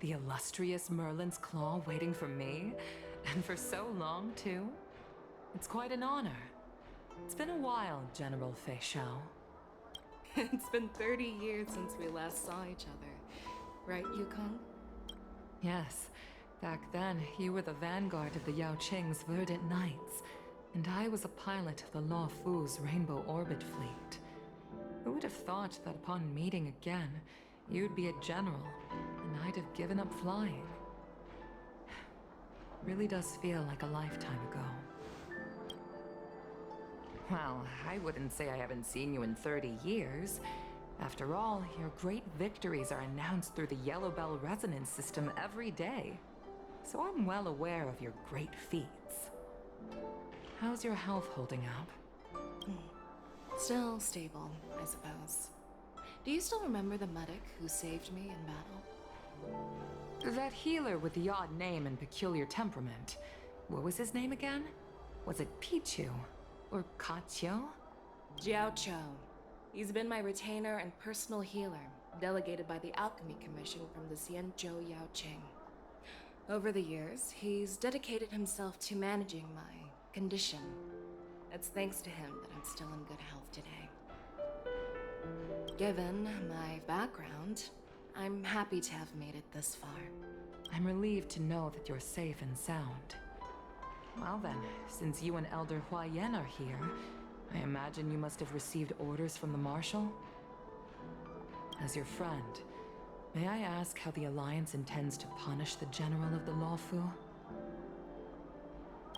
The illustrious Merlin's Claw waiting for me? And for so long, too? It's quite an honor. It's been a while, General Fei Shao. It's been 30 years since we last saw each other. Right, Yukong? Yes. Back then, you were the vanguard of the Yao Qing's Verdant Knights, and I was a pilot of the Law Fu's Rainbow Orbit Fleet. Who would have thought that upon meeting again, you'd be a general, and I'd have given up flying? Really does feel like a lifetime ago. Well, I wouldn't say I haven't seen you in 30 years. After all, your great victories are announced through the Yellow Bell resonance system every day. So I'm well aware of your great feats. How's your health holding up? Still stable, I suppose. Do you still remember the medic who saved me in battle? That healer with the odd name and peculiar temperament. What was his name again? Was it Pichu? Or Kachio? Jiao Cho. He's been my retainer and personal healer, delegated by the Alchemy Commission from the Xianzhou Yao Qing. Over the years, he's dedicated himself to managing my condition. It's thanks to him that I'm still in good health today. Given my background, I'm happy to have made it this far. I'm relieved to know that you're safe and sound. Well then, since you and Elder Huayan are here, I imagine you must have received orders from the Marshal? As your friend, may I ask how the Alliance intends to punish the General of the Lawfu?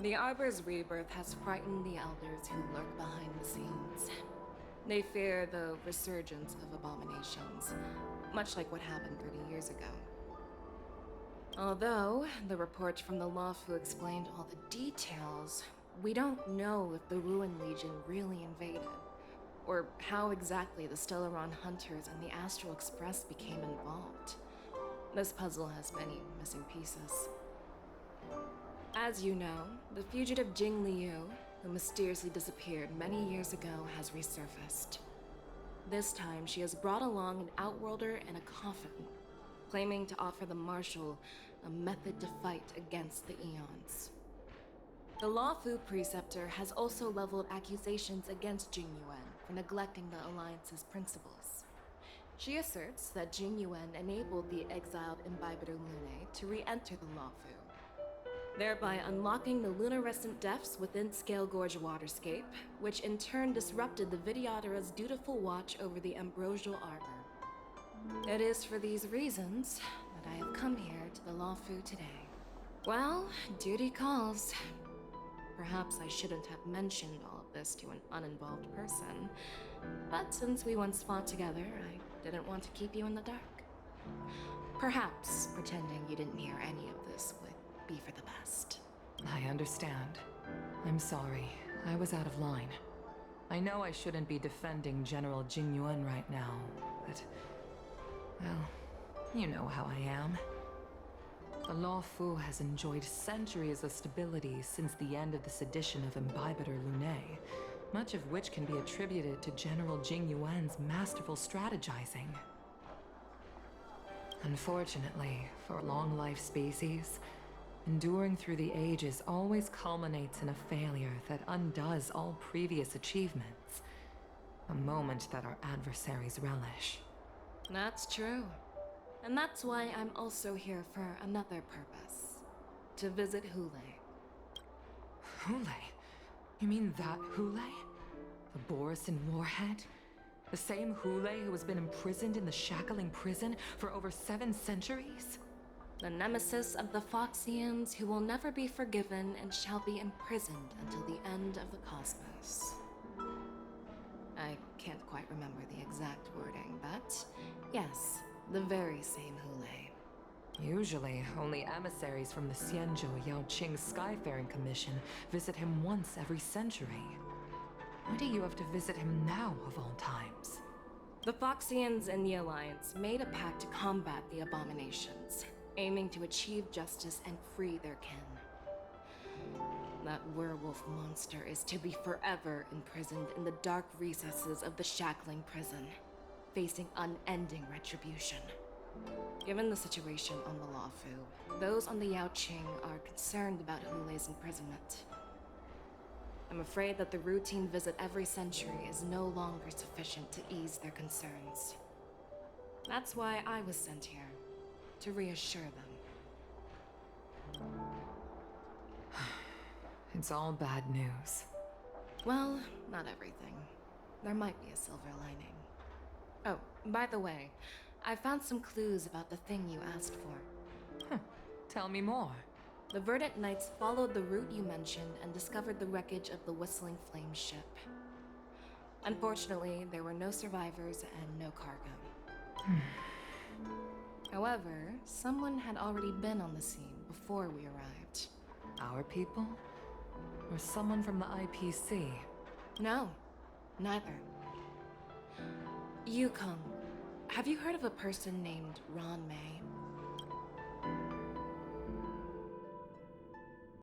The Arbor's rebirth has frightened the elders who lurk behind the scenes. They fear the resurgence of abominations, much like what happened 30 years ago. Although the report from the Lawfu explained all the details, we don't know if the Ruin Legion really invaded, or how exactly the Stellaron Hunters and the Astral Express became involved. This puzzle has many missing pieces. As you know, the fugitive Jing Liu, who mysteriously disappeared many years ago, has resurfaced. This time, she has brought along an outworlder and a coffin, claiming to offer the Marshal a method to fight against the Eons. The Lawfu Preceptor has also leveled accusations against Jing Yuan for neglecting the Alliance's principles. She asserts that Jing Yuan enabled the exiled Imbibitor Lunae to re-enter the Lawfu, thereby unlocking the lunarescent depths within Scale Gorge Waterscape, which in turn disrupted the Vidyadhara's dutiful watch over the Ambrosial Arbor. It is for these reasons that I have come here to the Lawfu today. Well, duty calls. Perhaps I shouldn't have mentioned all of this to an uninvolved person, but since we once fought together, I didn't want to keep you in the dark. Perhaps pretending you didn't hear any of this would be for the best. I understand. I'm sorry. I was out of line. I know I shouldn't be defending General Jing Yuan right now, but... well, you know how I am. The Lawfu has enjoyed centuries of stability since the end of the sedition of Imbibitor Lunae, much of which can be attributed to General Jing Yuan's masterful strategizing. Unfortunately, for long-life species, enduring through the ages always culminates in a failure that undoes all previous achievements. A moment that our adversaries relish. That's true. And that's why I'm also here for another purpose. To visit Hule. Hule? You mean that Hule? The Borisin Warhead? The same Hule who has been imprisoned in the Shackling Prison for over 7 centuries? The nemesis of the Foxians who will never be forgiven and shall be imprisoned until the end of the cosmos. I can't quite remember the exact wording, but yes, the very same Hule. Usually, only emissaries from the Xianzhou Yao Qing Skyfaring Commission visit him once every century. Why do you have to visit him now, of all times? The Foxians and the Alliance made a pact to combat the abominations, aiming to achieve justice and free their kin. That werewolf monster is to be forever imprisoned in the dark recesses of the Shackling Prison, facing unending retribution. Given the situation on the Luofu, those on the Yaoqing are concerned about Hu Lei's imprisonment. I'm afraid that the routine visit every century is no longer sufficient to ease their concerns. That's why I was sent here, to reassure them. It's all bad news. Well, not everything. There might be a silver lining. Oh, by the way, I found some clues about the thing you asked for. Tell me more. The Verdant Knights followed the route you mentioned and discovered the wreckage of the Whistling Flame ship. Unfortunately, there were no survivors and no cargo. However, someone had already been on the scene before we arrived. Our people? Or someone from the IPC? No, neither. Yukong, have you heard of a person named Ron May?